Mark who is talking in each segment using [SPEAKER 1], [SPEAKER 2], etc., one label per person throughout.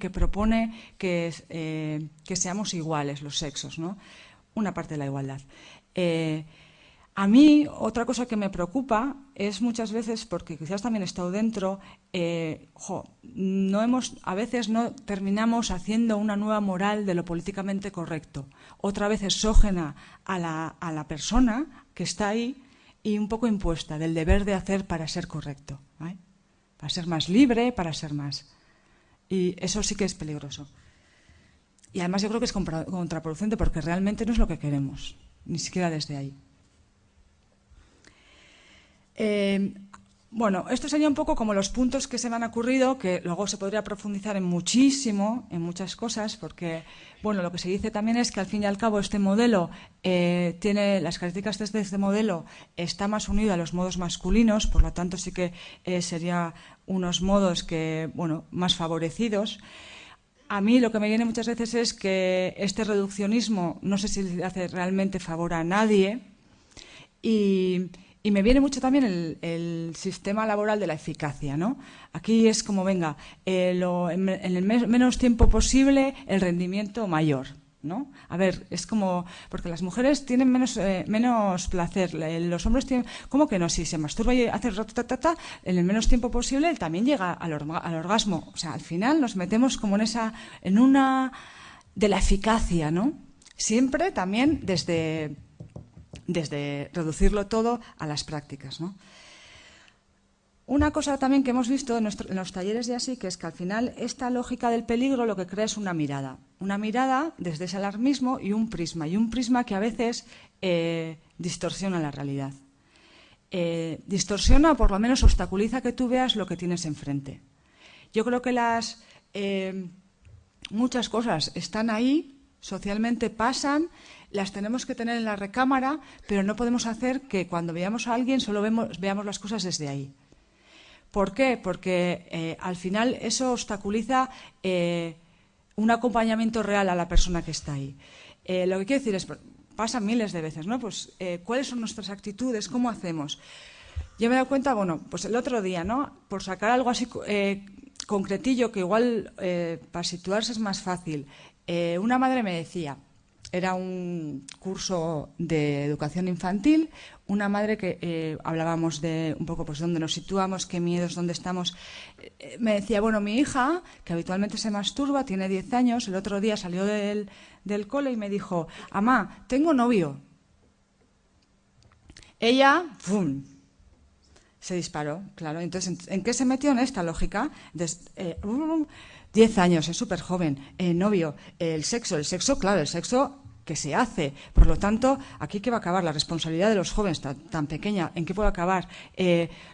[SPEAKER 1] que propone que seamos iguales los sexos, ¿no? Una parte de la igualdad. A mí, otra cosa que me preocupa es muchas veces, porque quizás también he estado dentro, a veces no terminamos haciendo una nueva moral de lo políticamente correcto. Otra vez exógena a la persona que está ahí y un poco impuesta del deber de hacer para ser correcto, ¿vale? Para ser más libre, para ser más. Y eso sí que es peligroso. Y además yo creo que es contraproducente porque realmente no es lo que queremos, ni siquiera desde ahí. Bueno, esto sería un poco como los puntos que se me han ocurrido, que luego se podría profundizar en muchas cosas, porque bueno, lo que se dice también es que al fin y al cabo este modelo tiene las características de este modelo, está más unido a los modos masculinos, por lo tanto sí que sería unos modos que, bueno, más favorecidos. A mí lo que me viene muchas veces es que este reduccionismo no sé si le hace realmente favor a nadie y me viene mucho también el sistema laboral de la eficacia, ¿no? Aquí es como, venga, en el menos tiempo posible el rendimiento mayor, ¿no? A ver, es como, porque las mujeres tienen menos placer, los hombres tienen, ¿cómo que no? Si se masturba y hace en el menos tiempo posible, él también llega al orgasmo. O sea, al final nos metemos como en una de la eficacia, ¿no? Siempre también desde reducirlo todo a las prácticas, ¿no? Una cosa también que hemos visto en los talleres de así, que es que al final esta lógica del peligro lo que crea es una mirada desde ese alarmismo y un prisma que a veces distorsiona la realidad. Distorsiona o por lo menos obstaculiza que tú veas lo que tienes enfrente. Yo creo que muchas cosas están ahí, socialmente pasan, las tenemos que tener en la recámara, pero no podemos hacer que cuando veamos a alguien solo veamos las cosas desde ahí. ¿Por qué? Porque al final eso obstaculiza un acompañamiento real a la persona que está ahí. Lo que quiero decir es, pasa miles de veces, ¿no? Pues, ¿cuáles son nuestras actitudes? ¿Cómo hacemos? Yo me he dado cuenta, bueno, pues el otro día, ¿no? Por sacar algo así concretillo, que igual para situarse es más fácil. Una madre me decía, era un curso de educación infantil, una madre que hablábamos de un poco pues dónde nos situamos, qué miedos, dónde estamos. Me decía, bueno, mi hija, que habitualmente se masturba, tiene 10 años, el otro día salió del cole y me dijo, amá, tengo novio. Ella, ¡pum!, se disparó, claro. Entonces, ¿en qué se metió? En esta lógica. 10 años, es súper joven, novio, el sexo, claro, el sexo que se hace. Por lo tanto, ¿aquí qué va a acabar? La responsabilidad de los jóvenes tan pequeña, ¿en qué puede acabar?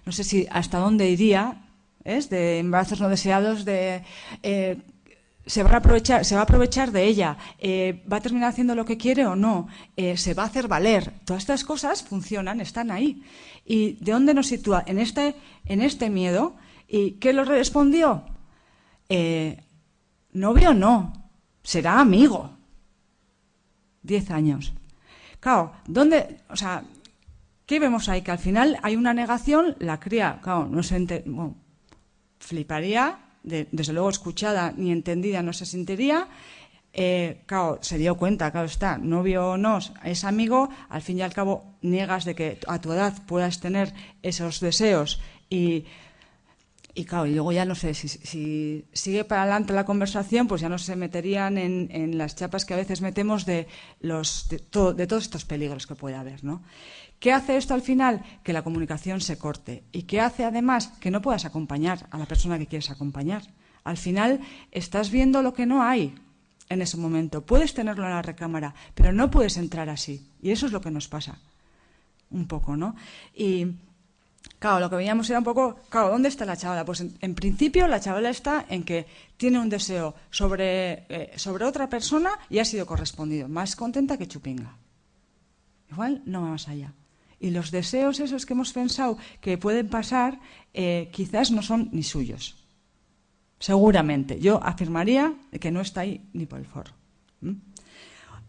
[SPEAKER 1] No sé si hasta dónde iría, de embarazos no deseados, se va a aprovechar de ella, va a terminar haciendo lo que quiere o no, se va a hacer valer. Todas estas cosas funcionan, están ahí. ¿Y de dónde nos sitúa? En este miedo. ¿Y qué lo respondió? Novio no, será amigo. 10 años. Claro, ¿qué vemos ahí? Que al final hay una negación, la cría, claro, no se fliparía, desde luego escuchada ni entendida no se sentiría. Claro, se dio cuenta, claro está, novio o no, es amigo, al fin y al cabo niegas de que a tu edad puedas tener esos deseos y claro, y luego ya no sé, si sigue para adelante la conversación, pues ya no se meterían en las chapas que a veces metemos de todos estos peligros que puede haber, ¿no? ¿Qué hace esto al final? Que la comunicación se corte. ¿Y qué hace además? Que no puedas acompañar a la persona que quieres acompañar. Al final estás viendo lo que no hay en ese momento. Puedes tenerlo en la recámara, pero no puedes entrar así. Y eso es lo que nos pasa un poco, ¿no? Y claro, lo que veíamos era un poco, claro, ¿dónde está la chavala? Pues en principio la chavala está en que tiene un deseo sobre otra persona y ha sido correspondido. Más contenta que chupinga. Igual no va más allá. Y los deseos esos que hemos pensado que pueden pasar, quizás no son ni suyos. Seguramente. Yo afirmaría que no está ahí ni por el forro.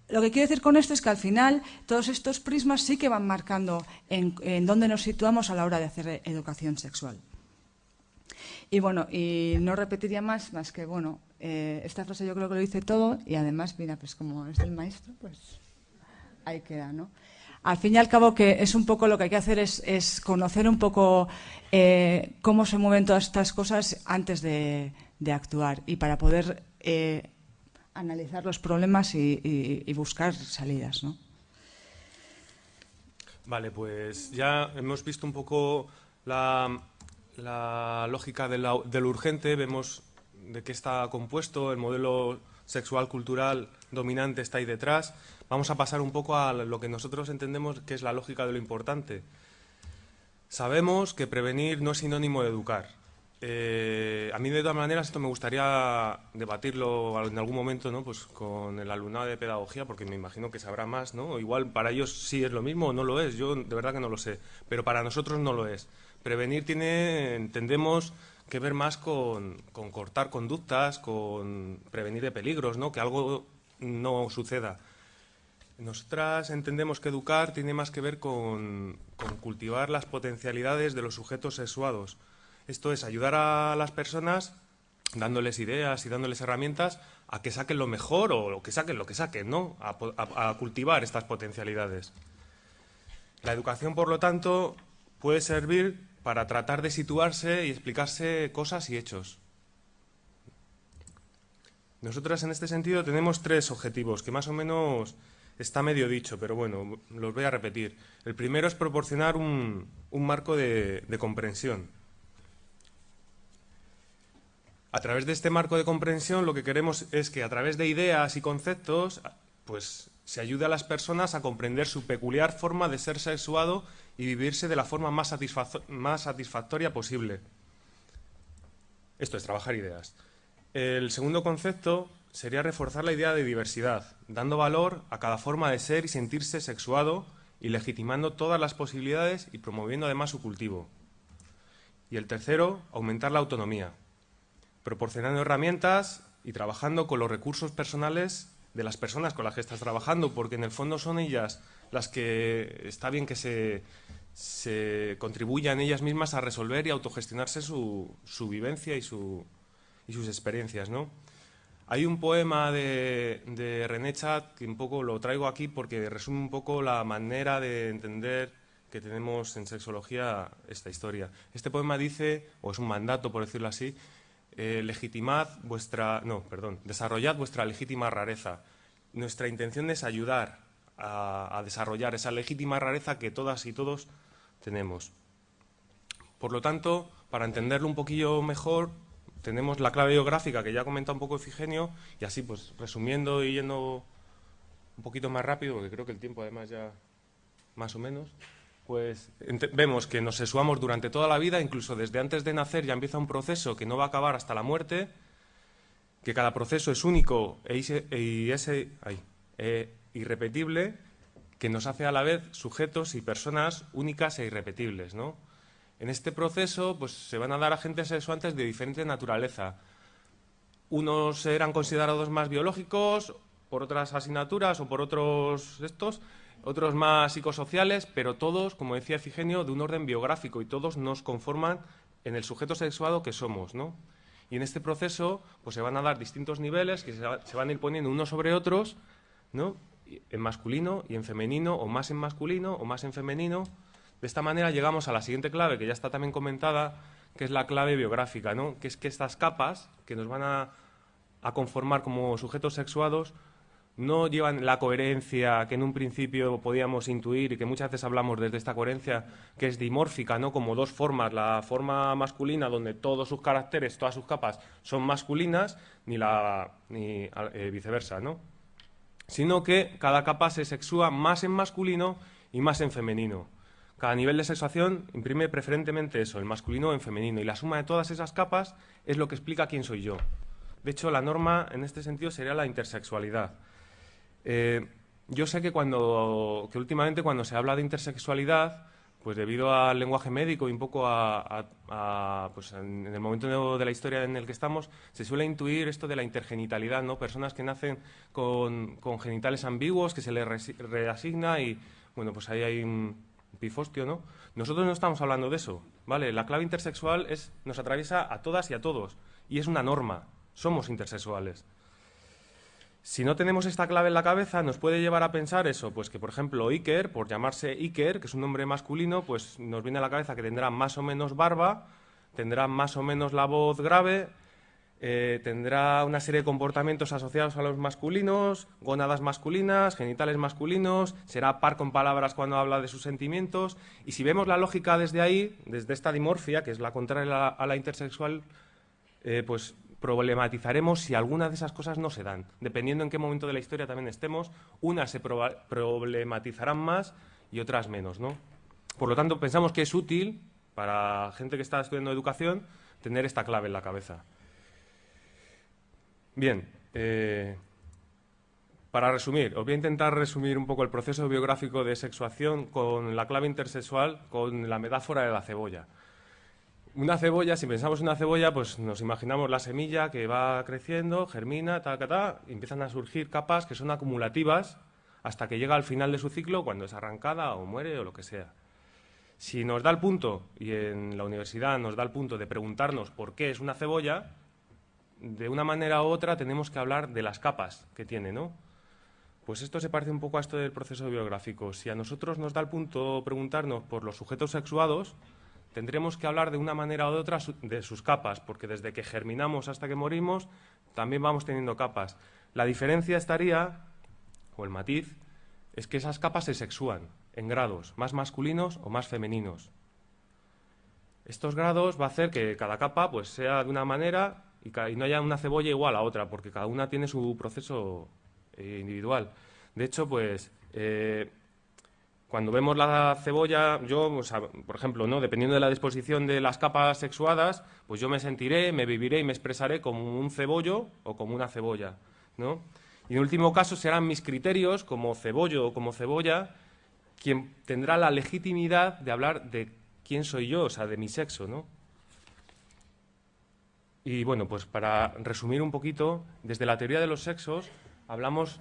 [SPEAKER 1] Lo que quiero decir con esto es que al final todos estos prismas sí que van marcando en dónde nos situamos a la hora de hacer educación sexual. Y bueno, y no repetiría más que, bueno, esta frase yo creo que lo dice todo y además, mira, pues como es del maestro, pues ahí queda, ¿no? Al fin y al cabo, que es un poco lo que hay que hacer es conocer un poco cómo se mueven todas estas cosas antes de actuar y para poder analizar los problemas y buscar salidas, ¿no?
[SPEAKER 2] Vale, pues ya hemos visto un poco la lógica de lo urgente, vemos de qué está compuesto, el modelo sexual cultural dominante está ahí detrás. Vamos a pasar un poco a lo que nosotros entendemos que es la lógica de lo importante. Sabemos que prevenir no es sinónimo de educar. A mí, de todas maneras, esto me gustaría debatirlo en algún momento, ¿no? Pues con el alumnado de pedagogía, porque me imagino que sabrá más, ¿no? Igual para ellos sí es lo mismo o no lo es, yo de verdad que no lo sé, pero para nosotros no lo es. Prevenir entendemos, que ver más con cortar conductas, con prevenir de peligros, ¿no? Que algo no suceda. Nosotras entendemos que educar tiene más que ver con cultivar las potencialidades de los sujetos sexuados. Esto es ayudar a las personas dándoles ideas y dándoles herramientas a que saquen lo mejor o lo que saquen, ¿no? A cultivar estas potencialidades. La educación, por lo tanto, puede servir para tratar de situarse y explicarse cosas y hechos. Nosotras, en este sentido, tenemos 3 objetivos, que más o menos está medio dicho, pero bueno, los voy a repetir. El primero es proporcionar un marco de comprensión. A través de este marco de comprensión, lo que queremos es que a través de ideas y conceptos, pues se ayude a las personas a comprender su peculiar forma de ser sexuado y vivirse de la forma más satisfactoria posible. Esto es trabajar ideas. El segundo concepto sería reforzar la idea de diversidad, dando valor a cada forma de ser y sentirse sexuado y legitimando todas las posibilidades y promoviendo además su cultivo. Y el tercero, aumentar la autonomía, proporcionando herramientas y trabajando con los recursos personales de las personas con las que estás trabajando, porque en el fondo son ellas las que está bien que se contribuyan ellas mismas a resolver y autogestionarse su vivencia y sus experiencias, ¿no? Hay un poema de René Chat que un poco lo traigo aquí porque resume un poco la manera de entender que tenemos en sexología esta historia. Este poema dice, o es un mandato por decirlo así, desarrollad vuestra legítima rareza. Nuestra intención es ayudar a desarrollar esa legítima rareza que todas y todos tenemos. Por lo tanto, para entenderlo un poquillo mejor, tenemos la clave biográfica que ya ha comentado un poco Efigenio, y así pues resumiendo y yendo un poquito más rápido, porque creo que el tiempo además ya más o menos, pues vemos que nos sexuamos durante toda la vida, incluso desde antes de nacer ya empieza un proceso que no va a acabar hasta la muerte, que cada proceso es único irrepetible, que nos hace a la vez sujetos y personas únicas e irrepetibles, ¿no? En este proceso pues, se van a dar agentes sexuantes de diferente naturaleza. Unos serán considerados más biológicos, por otras asignaturas o por otros otros más psicosociales, pero todos, como decía Efigenio, de un orden biográfico y todos nos conforman en el sujeto sexuado que somos, ¿no? Y en este proceso pues, se van a dar distintos niveles que se van a ir poniendo unos sobre otros, ¿no? En masculino y en femenino, o más en masculino o más en femenino. De esta manera llegamos a la siguiente clave, que ya está también comentada, que es la clave biográfica, ¿no? Que es que estas capas que nos van a conformar como sujetos sexuados no llevan la coherencia que en un principio podíamos intuir y que muchas veces hablamos desde esta coherencia, que es dimórfica, ¿no? Como dos formas, la forma masculina donde todos sus caracteres, todas sus capas son masculinas, ni viceversa, ¿no? Sino que cada capa se sexúa más en masculino y más en femenino. Cada nivel de sexuación imprime preferentemente eso, el masculino en femenino, y la suma de todas esas capas es lo que explica quién soy yo. De hecho, la norma en este sentido sería la intersexualidad. Yo sé que últimamente cuando se habla de intersexualidad, pues debido al lenguaje médico y un poco pues en el momento de la historia en el que estamos, se suele intuir esto de la intergenitalidad, ¿no? Personas que nacen con genitales ambiguos, que se les reasigna y, bueno, pues ahí hay pifostio, ¿no? Nosotros no estamos hablando de eso, ¿vale? La clave intersexual nos atraviesa a todas y a todos, y es una norma, somos intersexuales. Si no tenemos esta clave en la cabeza, nos puede llevar a pensar eso, pues que, por ejemplo, Iker, por llamarse Iker, que es un nombre masculino, pues nos viene a la cabeza que tendrá más o menos barba, tendrá más o menos la voz grave, tendrá una serie de comportamientos asociados a los masculinos, gónadas masculinas, genitales masculinos, será par con palabras cuando habla de sus sentimientos, y si vemos la lógica desde ahí, desde esta dimorfia, que es la contraria a la intersexual, pues problematizaremos si alguna de esas cosas no se dan. Dependiendo en qué momento de la historia también estemos, unas se problematizarán más y otras menos, ¿no? Por lo tanto, pensamos que es útil para gente que está estudiando educación tener esta clave en la cabeza. Bien, para resumir, os voy a intentar resumir un poco el proceso biográfico de sexuación con la clave intersexual, con la metáfora de la cebolla. Una cebolla, si pensamos en una cebolla, pues nos imaginamos la semilla que va creciendo, germina, y empiezan a surgir capas que son acumulativas hasta que llega al final de su ciclo, cuando es arrancada o muere o lo que sea. Si nos da el punto, y en la universidad nos da el punto de preguntarnos por qué es una cebolla, de una manera u otra tenemos que hablar de las capas que tiene, ¿no? Pues esto se parece un poco a esto del proceso biográfico. Si a nosotros nos da el punto preguntarnos por los sujetos sexuados, tendremos que hablar de una manera u otra de sus capas, porque desde que germinamos hasta que morimos también vamos teniendo capas. La diferencia estaría, o el matiz, es que esas capas se sexúan en grados, más masculinos o más femeninos. Estos grados va a hacer que cada capa pues, sea de una manera y no haya una cebolla igual a otra, porque cada una tiene su proceso individual. De hecho, pues cuando vemos la cebolla, yo, o sea, por ejemplo, ¿no? Dependiendo de la disposición de las capas sexuadas, pues yo me sentiré, me viviré y me expresaré como un cebollo o como una cebolla, ¿no? Y en último caso serán mis criterios como cebollo o como cebolla quien tendrá la legitimidad de hablar de quién soy yo, o sea, de mi sexo, ¿no? Y bueno, pues para resumir un poquito, desde la teoría de los sexos hablamos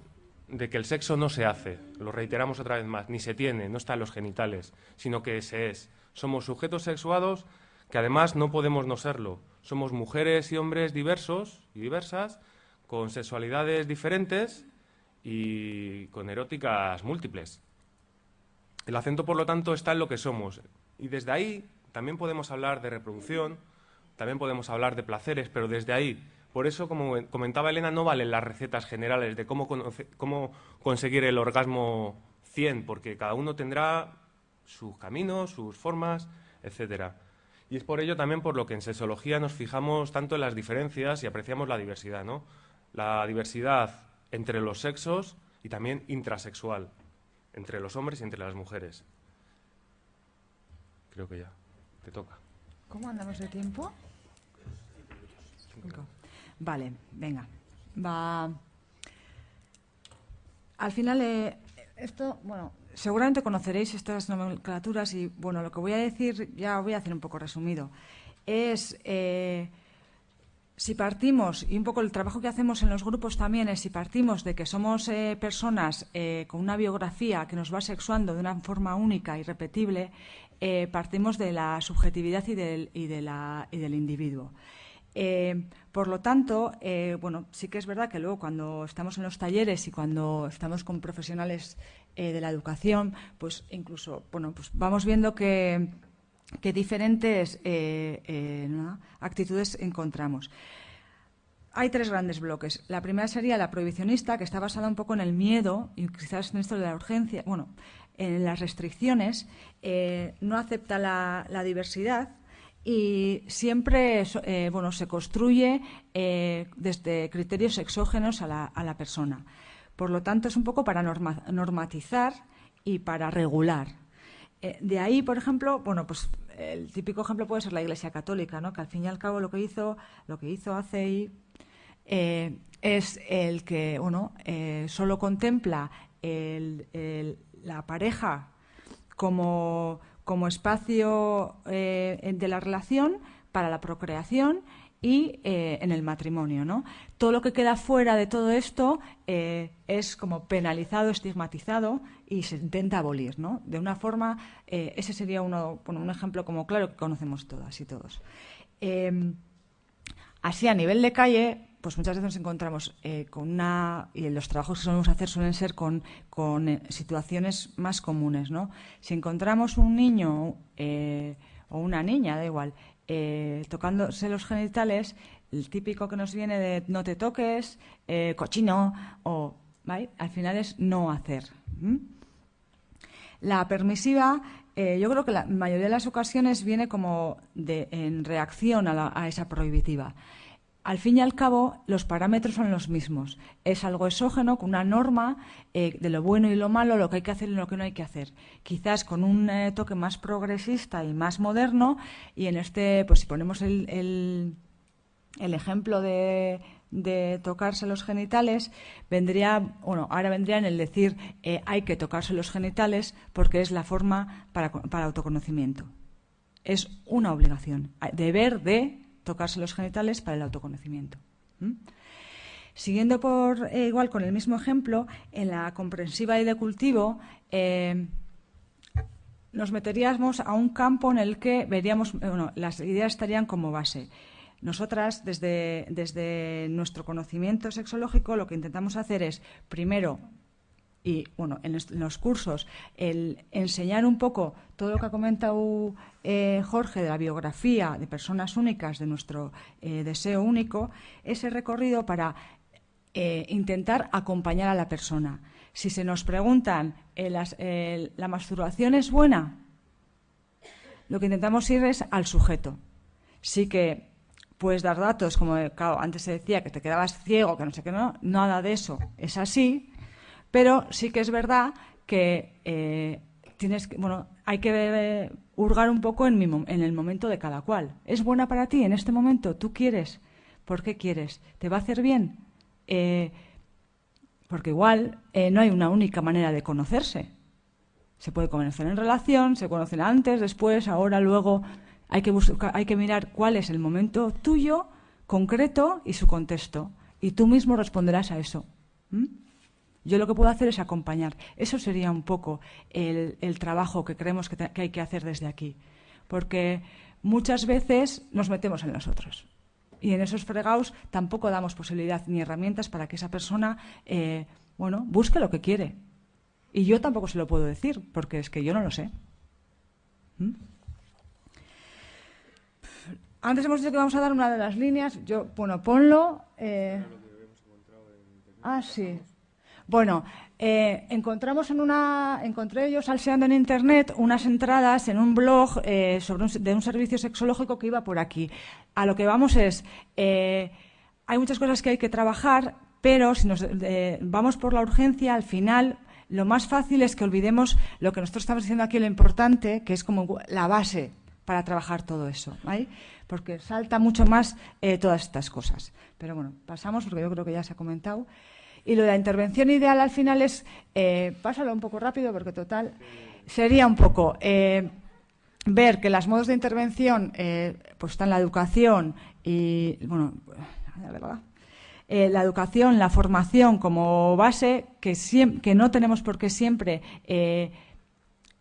[SPEAKER 2] de que el sexo no se hace, lo reiteramos otra vez más, ni se tiene, no está en los genitales, sino que se es. Somos sujetos sexuados que además no podemos no serlo. Somos mujeres y hombres diversos y diversas, con sexualidades diferentes y con eróticas múltiples. El acento, por lo tanto, está en lo que somos. Y desde ahí también podemos hablar de reproducción, también podemos hablar de placeres, pero desde ahí. Por eso, como comentaba Elena, no valen las recetas generales de cómo conseguir el orgasmo 100, porque cada uno tendrá sus caminos, sus formas, etcétera. Y es por ello también por lo que en sexología nos fijamos tanto en las diferencias y apreciamos la diversidad, ¿no? La diversidad entre los sexos y también intrasexual, entre los hombres y entre las mujeres. Creo que ya. Te toca.
[SPEAKER 1] ¿Cómo andamos de tiempo? 5. Vale, venga. Va. Al final, esto, bueno, seguramente conoceréis estas nomenclaturas y, bueno, lo que voy a decir, ya voy a hacer un poco resumido, es si partimos, y un poco el trabajo que hacemos en los grupos también es si partimos de que somos personas con una biografía que nos va sexuando de una forma única y repetible, partimos de la subjetividad y del individuo. Por lo tanto, bueno, sí que es verdad que luego cuando estamos en los talleres y cuando estamos con profesionales de la educación, pues incluso, bueno, pues vamos viendo que diferentes ¿no? actitudes encontramos. Hay 3 grandes bloques. La primera sería la prohibicionista, que está basada un poco en el miedo y quizás en esto de la urgencia, bueno, en las restricciones, no acepta la diversidad y siempre bueno, se construye desde criterios exógenos a la persona. Por lo tanto, es un poco para normatizar y para regular. De ahí, por ejemplo, bueno, pues el típico ejemplo puede ser la Iglesia Católica, ¿no? Que al fin y al cabo lo que hizo ACI es el que, bueno, solo contempla la pareja como espacio de la relación para la procreación y en el matrimonio, ¿no? Todo lo que queda fuera de todo esto es como penalizado, estigmatizado y se intenta abolir, ¿no? De una forma, ese sería un ejemplo como claro que conocemos todas y todos. Así, a nivel de calle, pues muchas veces nos encontramos y los trabajos que solemos hacer suelen ser con situaciones más comunes, ¿no? Si encontramos un niño o una niña, da igual, tocándose los genitales, el típico que nos viene de no te toques, cochino, ¿vale? Al final es no hacer. La permisiva, yo creo que la mayoría de las ocasiones viene como en reacción a esa prohibitiva. Al fin y al cabo, los parámetros son los mismos. Es algo exógeno, con una norma de lo bueno y lo malo, lo que hay que hacer y lo que no hay que hacer. Quizás con un toque más progresista y más moderno, y en pues si ponemos el ejemplo de tocarse los genitales, ahora vendría en el decir hay que tocarse los genitales porque es la forma para autoconocimiento. Es una obligación, deber de tocarse los genitales para el autoconocimiento. Siguiendo igual con el mismo ejemplo, en la comprensiva y de cultivo nos meteríamos a un campo en el que veríamos, las ideas estarían como base. Nosotras, desde nuestro conocimiento sexológico, lo que intentamos hacer es, primero, y en los cursos, el enseñar un poco todo lo que ha comentado Jorge de la biografía de personas únicas, de nuestro deseo único, ese recorrido para intentar acompañar a la persona. Si se nos preguntan, ¿la masturbación es buena? Lo que intentamos ir es al sujeto. Sí que puedes dar datos, como claro, antes se decía que te quedabas ciego, que no sé qué, no, nada de eso es así, pero sí que es verdad que hay que hurgar un poco en el momento de cada cual. ¿Es buena para ti en este momento? ¿Tú quieres? ¿Por qué quieres? ¿Te va a hacer bien? Porque igual no hay una única manera de conocerse. Se puede conocer en relación, se conocen antes, después, ahora, luego. Hay que mirar cuál es el momento tuyo, concreto, y su contexto. Y tú mismo responderás a eso. Yo lo que puedo hacer es acompañar. Eso sería un poco el trabajo que creemos que hay que hacer desde aquí. Porque muchas veces nos metemos en nosotros. Y en esos fregados tampoco damos posibilidad ni herramientas para que esa persona busque lo que quiere. Y yo tampoco se lo puedo decir, porque es que yo no lo sé. Antes hemos dicho que vamos a dar una de las líneas. Ponlo. Sí. Bueno, encontré yo salseando en Internet unas entradas en un blog de un servicio sexológico que iba por aquí. A lo que vamos es, hay muchas cosas que hay que trabajar, pero si nos vamos por la urgencia, al final lo más fácil es que olvidemos lo que nosotros estamos diciendo aquí, lo importante, que es como la base para trabajar todo eso, ¿vale? Porque salta mucho más todas estas cosas. Pero bueno, pasamos porque yo creo que ya se ha comentado. Y lo de la intervención ideal al final es, pásalo un poco rápido porque total, sería un poco ver que los modos de intervención pues están la educación y, la verdad, la educación, la formación como base, que no tenemos por qué siempre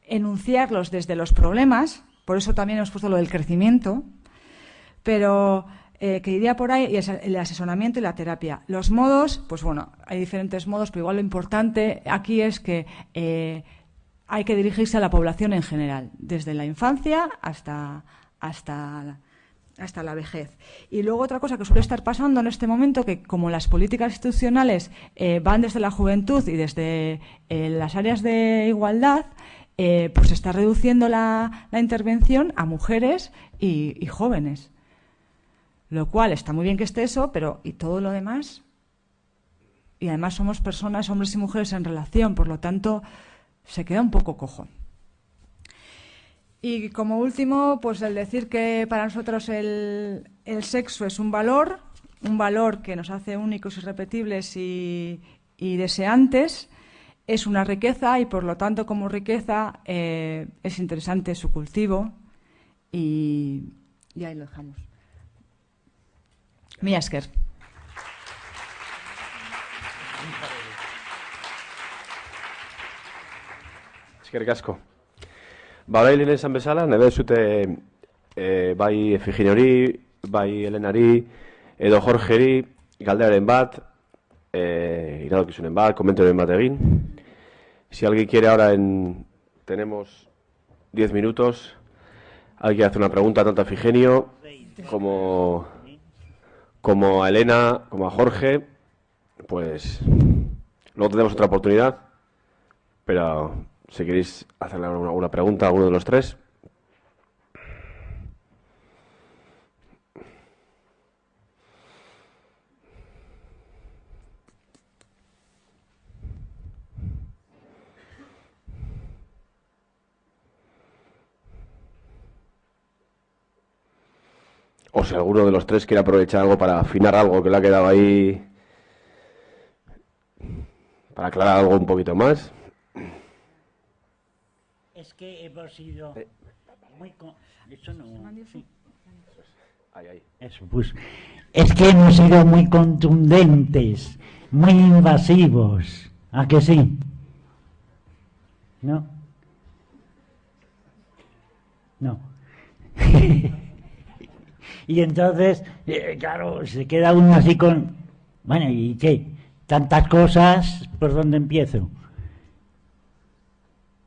[SPEAKER 1] enunciarlos desde los problemas, por eso también hemos puesto lo del crecimiento, pero que iría por ahí, y el asesoramiento y la terapia. Los modos, pues hay diferentes modos, pero igual lo importante aquí es que hay que dirigirse a la población en general, desde la infancia hasta la vejez. Y luego otra cosa que suele estar pasando en este momento, que como las políticas institucionales van desde la juventud y desde las áreas de igualdad, pues se está reduciendo la intervención a mujeres y jóvenes. Lo cual está muy bien que esté eso, pero ¿y todo lo demás? Y además somos personas, hombres y mujeres en relación, por lo tanto se queda un poco cojo. Y como último, pues el decir que para nosotros el sexo es un valor que nos hace únicos, irrepetibles y deseantes, es una riqueza y por lo tanto como riqueza es interesante su cultivo y ahí lo dejamos. Mila esker.
[SPEAKER 3] Eskerrik asko. Orain lehen esan bezala, nahi zute bai Efigeniori, bai Elenari, edo Jorgeri, galderaren bat, iradokizunen bat, komentarioen bat egin. Si alguien quiere ahora tenemos 10 minutos. Alguien hace una pregunta tanto a Efigenio como a Elena, como a Jorge, pues luego tenemos otra oportunidad, pero si queréis hacerle alguna pregunta a alguno de los tres. O si alguno de los tres quiere aprovechar algo para afinar algo que le ha quedado ahí, para aclarar algo un poquito más.
[SPEAKER 4] Es que hemos sido muy... Eso no... Sí. Eso, pues, es que hemos sido muy contundentes, muy invasivos. ¿A que sí? ¿No? No. Y entonces, claro, se queda uno así con... Bueno, ¿y qué? Tantas cosas, ¿por dónde empiezo?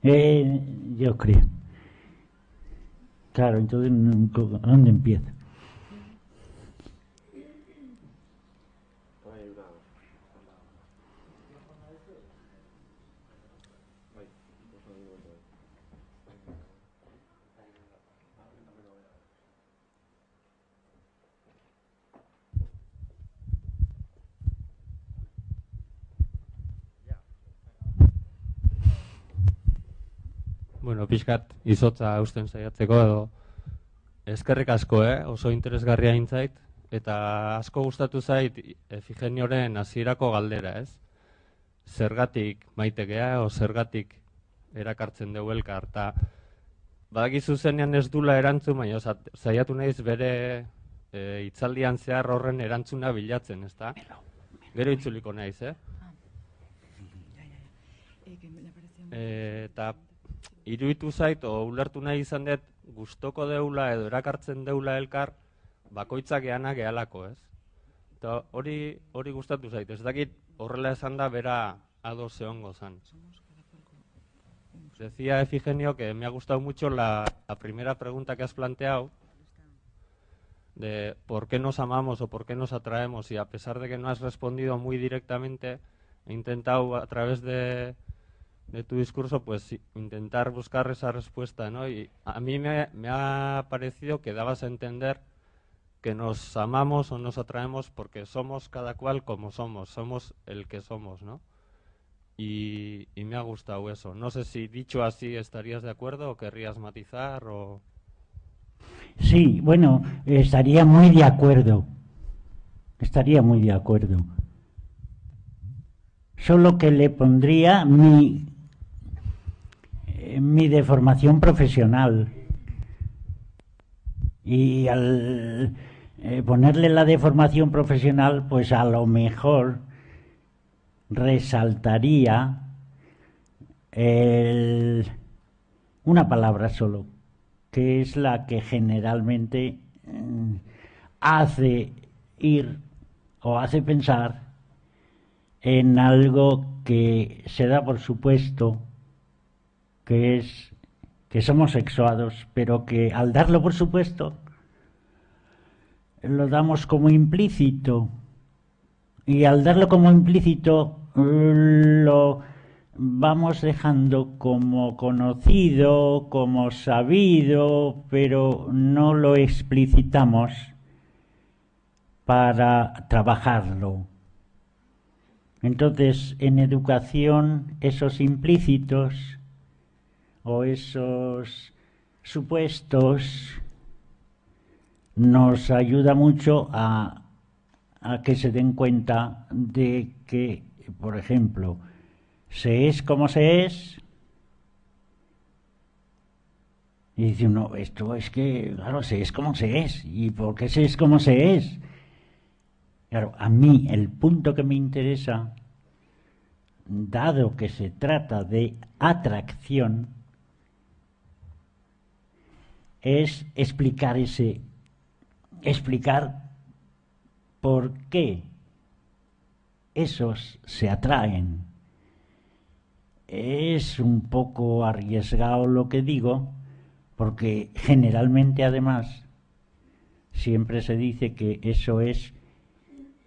[SPEAKER 4] Yo creo. Claro, entonces, ¿dónde empiezo?
[SPEAKER 5] Bueno, pixkat izotza eusten saiatzeko edo eskerrik asko, oso interesgarria intzait, eta asko gustatu zait Efigenioren hasierako galdera, ez? Zergatik maitegea, o zergatik erakartzen dugu elkar, eta badakizu zenean ez dula erantzun, baina saiatu naiz bere hitzaldian zehar horren erantzuna bilatzen, ezta? Gero itzuliko naiz, eta iruditu zait, o ulertu nahi izan dut, gustoko deula edo erakartzen deula elkar, bakoitzak geanak gehalako, ez? Eta hori gustatu zait, ez dakit horrela esan da bera ados egongo zan. Decía Efigenio que me ha gustado mucho la primera pregunta que has planteado, de por qué nos amamos o por qué nos atraemos, y a pesar de que no has respondido muy directamente, he intentado a través de tu discurso, pues intentar buscar esa respuesta, ¿no? Y a mí me ha parecido que dabas a entender que nos amamos o nos atraemos porque somos cada cual como somos el que somos, ¿no? Y me ha gustado eso. No sé si dicho así estarías de acuerdo o querrías matizar o...
[SPEAKER 4] Sí, bueno, estaría muy de acuerdo. Estaría muy de acuerdo. Solo que le pondría mi deformación profesional. Y al ponerle la deformación profesional, pues a lo mejor resaltaría una palabra solo, que es la que generalmente hace ir o hace pensar en algo que se da por supuesto, que es que somos sexuados, pero que al darlo por supuesto lo damos como implícito, y al darlo como implícito lo vamos dejando como conocido, como sabido, pero no lo explicitamos para trabajarlo. Entonces, en educación, esos implícitos o esos supuestos nos ayuda mucho a que se den cuenta de que, por ejemplo, se es como se es, y dice uno, esto es que, claro, se es como se es, ¿y por qué se es como se es? Claro, a mí el punto que me interesa, dado que se trata de atracción, es explicar por qué esos se atraen. Es un poco arriesgado lo que digo, porque generalmente además siempre se dice que eso es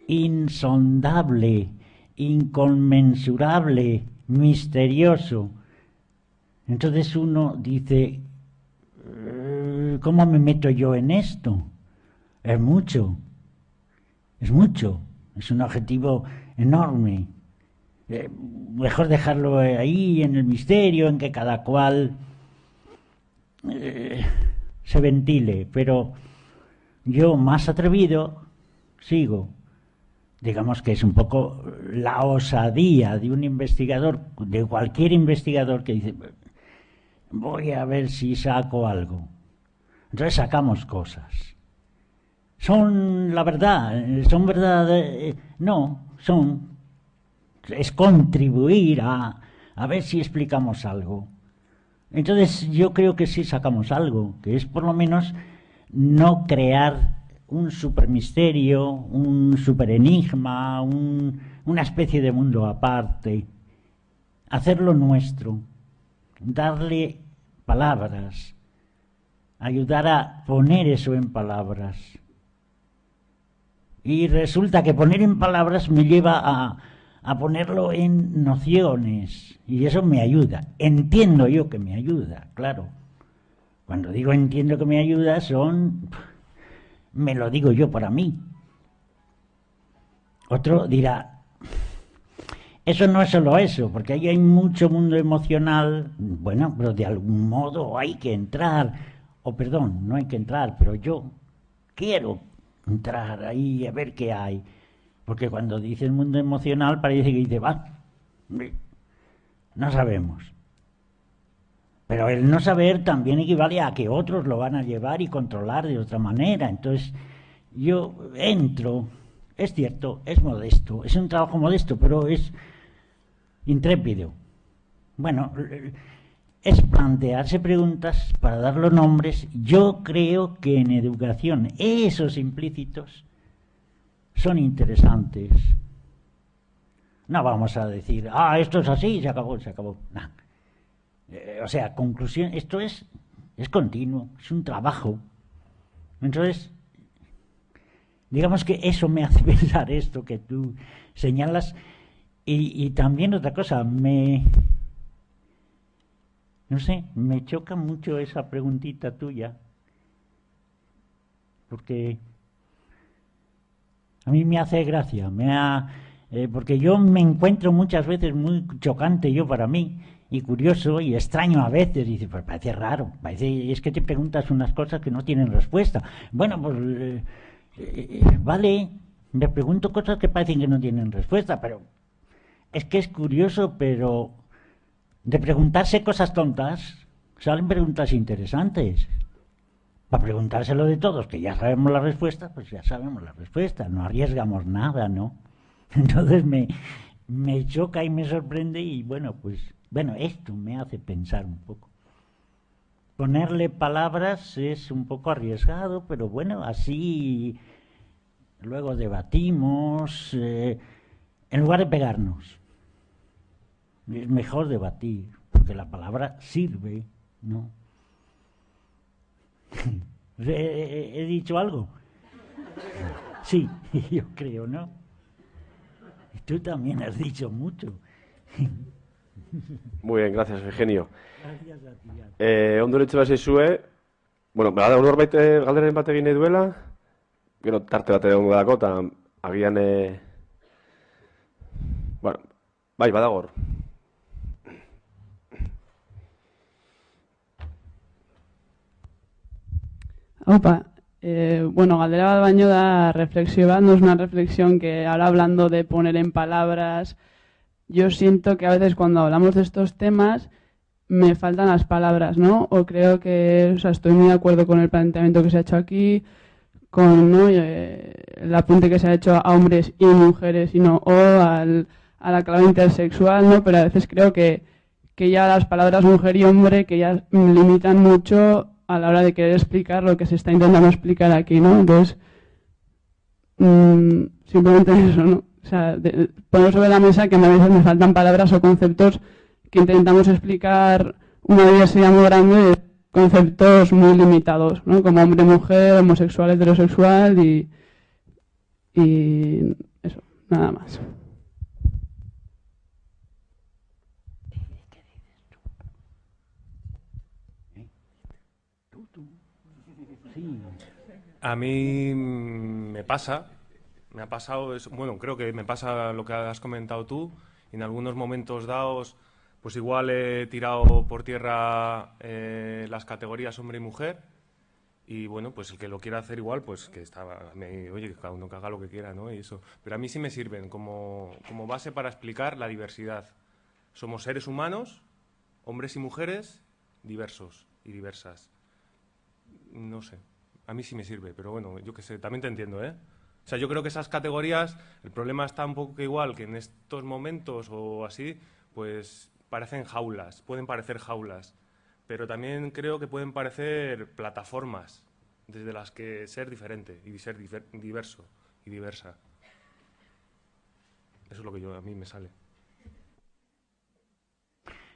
[SPEAKER 4] insondable, inconmensurable, misterioso. Entonces uno dice, ¿cómo me meto yo en esto? Es mucho, es un objetivo enorme. Mejor dejarlo ahí en el misterio, en que cada cual se ventile, pero yo más atrevido sigo. Digamos que es un poco la osadía de un investigador, de cualquier investigador que dice, voy a ver si saco algo. Entonces sacamos cosas. ¿Son la verdad? ¿Son verdad? No, es contribuir a ver si explicamos algo. Entonces yo creo que sí sacamos algo, que es por lo menos no crear un supermisterio, un superenigma, una especie de mundo aparte. Hacerlo nuestro, darle palabras, ayudar a poner eso en palabras. Y resulta que poner en palabras me lleva a ponerlo en nociones, y eso me ayuda. Entiendo yo que me ayuda, claro. Cuando digo entiendo que me ayuda, me lo digo yo para mí. Otro dirá, eso no es solo eso, porque ahí hay mucho mundo emocional. Bueno, pero de algún modo hay que entrar, perdón, no hay que entrar, pero yo quiero entrar ahí a ver qué hay. Porque cuando dice el mundo emocional parece que dice, no sabemos. Pero el no saber también equivale a que otros lo van a llevar y controlar de otra manera. Entonces yo entro, es cierto, es modesto, es un trabajo modesto, pero es intrépido. Bueno, es plantearse preguntas para dar los nombres. Yo creo que en educación esos implícitos son interesantes. No vamos a decir, esto es así, se acabó. No. O sea, conclusión, esto es continuo, es un trabajo. Entonces, digamos que eso me hace pensar esto que tú señalas. Y también otra cosa, me choca mucho esa preguntita tuya, porque a mí me hace gracia, porque yo me encuentro muchas veces muy chocante yo para mí, y curioso y extraño a veces, y dice, pues parece raro, es que te preguntas unas cosas que no tienen respuesta. Bueno, pues vale, me pregunto cosas que parecen que no tienen respuesta, pero es que es curioso, pero de preguntarse cosas tontas salen preguntas interesantes. Para preguntárselo de todos, que ya sabemos la respuesta, pues ya sabemos la respuesta, no arriesgamos nada, ¿no? Entonces me choca y me sorprende, y bueno, esto me hace pensar un poco. Ponerle palabras es un poco arriesgado, pero bueno, así luego debatimos, en lugar de pegarnos. Es mejor debatir, porque la palabra sirve, ¿no? ¿He dicho algo? Sí, yo creo, ¿no? Tú también has dicho mucho.
[SPEAKER 3] Muy bien, gracias, Eugenio.
[SPEAKER 4] Gracias a ti.
[SPEAKER 3] Ondo ditze bat zaizue, bueno, bada norbait galderen bat egin nahi duela, gero tarte bat egongo dako, eta agian, bueno, bai, badagor.
[SPEAKER 6] Opa, bueno, galdera bat baino da reflexio bat, no es una reflexión que ahora hablando de poner en palabras, yo siento que a veces cuando hablamos de estos temas me faltan las palabras, ¿no? O creo que, estoy muy de acuerdo con el planteamiento que se ha hecho aquí, con, ¿no? El apunte que se ha hecho a hombres y mujeres, sino a la clave intersexual, ¿no? Pero a veces creo que ya las palabras mujer y hombre que ya limitan mucho a la hora de querer explicar lo que se está intentando explicar aquí, ¿no? Entonces, simplemente eso, ¿no? O sea, pongo sobre la mesa que a veces me faltan palabras o conceptos que intentamos explicar una diversidad muy grande de conceptos muy limitados, ¿no? Como hombre, mujer, homosexual, heterosexual y eso, nada más.
[SPEAKER 2] A mí me ha pasado, bueno, creo que me pasa lo que has comentado tú. En algunos momentos dados, pues igual he tirado por tierra las categorías hombre y mujer. Y bueno, pues el que lo quiera hacer igual, pues que oye, que cada uno que haga lo que quiera, ¿no? Y eso. Pero a mí sí me sirven como base para explicar la diversidad. Somos seres humanos, hombres y mujeres, diversos y diversas. No sé, a mí sí me sirve, pero bueno, yo qué sé, también te entiendo, ¿eh? O sea, yo creo que esas categorías, el problema está un poco que igual que en estos momentos o así, pues parecen jaulas, pueden parecer jaulas. Pero también creo que pueden parecer plataformas desde las que ser diferente y ser diverso y diversa. Eso es lo que a mí me sale.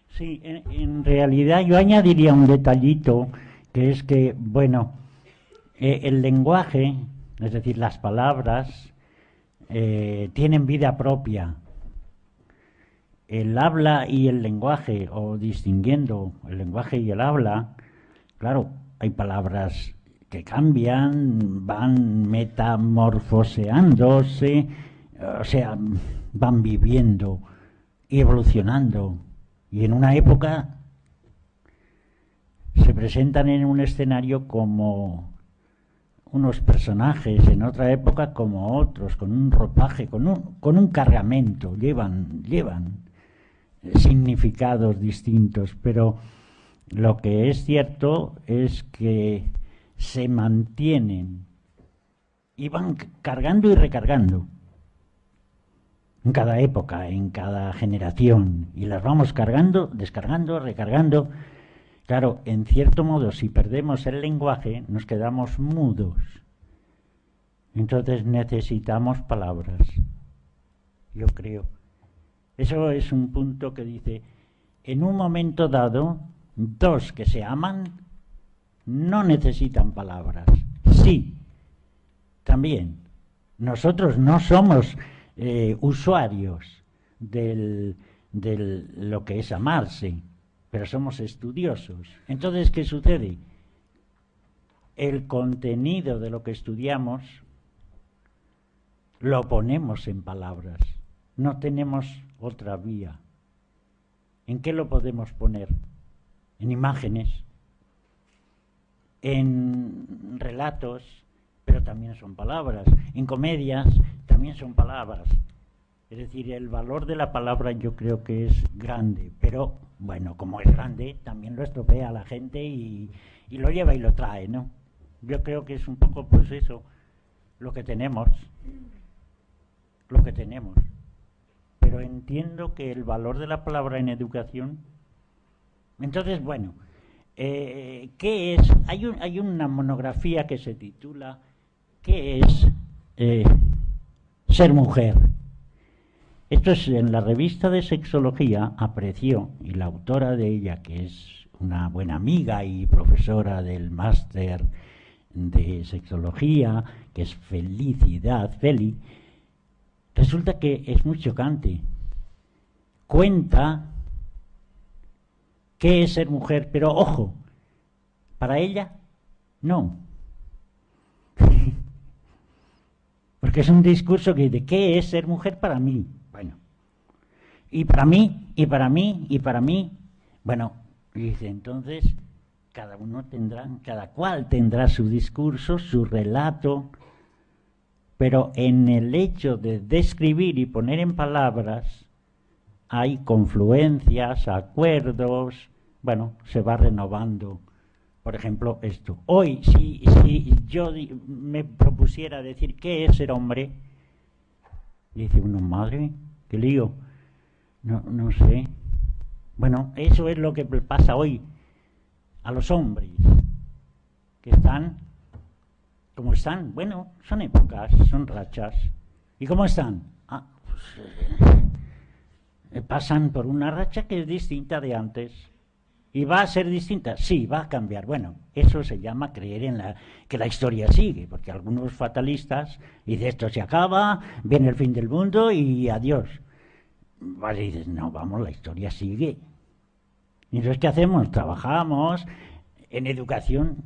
[SPEAKER 4] Sí, en realidad yo añadiría un detallito, que es que, bueno, el lenguaje, es decir, las palabras, tienen vida propia. El habla y el lenguaje, o distinguiendo el lenguaje y el habla, claro, hay palabras que cambian, van metamorfoseándose, o sea, van viviendo y evolucionando. Y en una época se presentan en un escenario como unos personajes, en otra época como otros, con un ropaje, con un cargamento, llevan significados distintos, pero lo que es cierto es que se mantienen y van cargando y recargando en cada época, en cada generación, y las vamos cargando, descargando, recargando. Claro, en cierto modo, si perdemos el lenguaje, nos quedamos mudos. Entonces necesitamos palabras, yo creo. Eso es un punto que dice, en un momento dado, dos que se aman no necesitan palabras. Sí, también. Nosotros no somos usuarios de lo que es amarse, pero somos estudiosos. Entonces, ¿qué sucede? El contenido de lo que estudiamos lo ponemos en palabras. No tenemos otra vía. ¿En qué lo podemos poner? En imágenes, en relatos, pero también son palabras. En comedias también son palabras. Es decir, el valor de la palabra yo creo que es grande, pero bueno, como es grande, también lo estropea a la gente y lo lleva y lo trae, ¿no? Yo creo que es un poco, pues eso, lo que tenemos. Pero entiendo que el valor de la palabra en educación. Entonces, bueno, ¿qué es? Hay una monografía que se titula ¿qué es ser mujer? Esto es en la revista de Sexología, apareció, y la autora de ella, que es una buena amiga y profesora del máster de Sexología, que es Feli, resulta que es muy chocante. Cuenta qué es ser mujer, pero ojo, para ella, no. Porque es un discurso que dice, ¿qué es ser mujer para mí? Bueno, y para mí, y para mí, y para mí. Bueno, dice, entonces, cada cual tendrá su discurso, su relato, pero en el hecho de describir y poner en palabras hay confluencias, acuerdos, bueno, se va renovando Por ejemplo, esto. Hoy, si yo me propusiera decir qué es ser hombre, dice uno, madre, qué lío. No sé. Bueno, eso es lo que pasa hoy a los hombres, que están como están. Bueno, son épocas, son rachas. ¿Y cómo están? Pasan por una racha que es distinta de antes. ¿Y va a ser distinta? Sí, va a cambiar. Bueno, eso se llama creer en que la historia sigue, porque algunos fatalistas dicen esto se acaba, viene el fin del mundo y adiós. Vale, y dices, no, vamos, la historia sigue. Y entonces, ¿qué hacemos? Trabajamos en educación,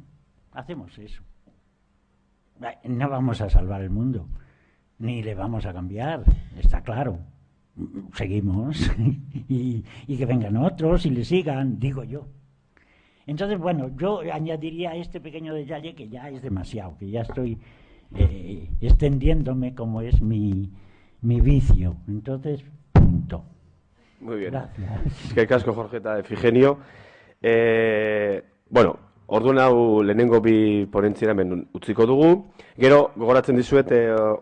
[SPEAKER 4] hacemos eso. No vamos a salvar el mundo, ni le vamos a cambiar, está claro. Seguimos y que vengan otros y le sigan, digo yo. Entonces, bueno, yo añadiría este pequeño detalle que ya es demasiado, que ya estoy extendiéndome como es mi vicio. Entonces, punto.
[SPEAKER 3] Muy bien.
[SPEAKER 4] Gracias.
[SPEAKER 3] Eskerrik asko, Jorge eta Efigenio. Bueno, orduan hau lehenengo bi ponentziera hemen utziko dugu. Gero, gogoratzen dizuet,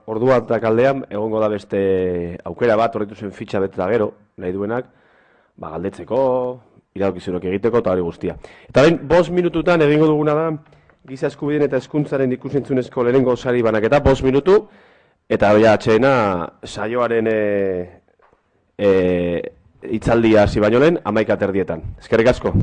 [SPEAKER 3] ordua eta kaldean, egongo da beste aukera bat, horretu zen fitxa beteta gero, nahi duenak, galdetzeko, iradokizunok egiteko, eta hori guztia. Eta behin, 5 minututan egingo duguna da, giza eskubideen eta hezkuntzaren ikusentzunezko lehenengo sari banaketa, 5 minutu, eta ja atxeena saioaren hitzaldia hasi baino lehen, 11:30. Eskerrik asko.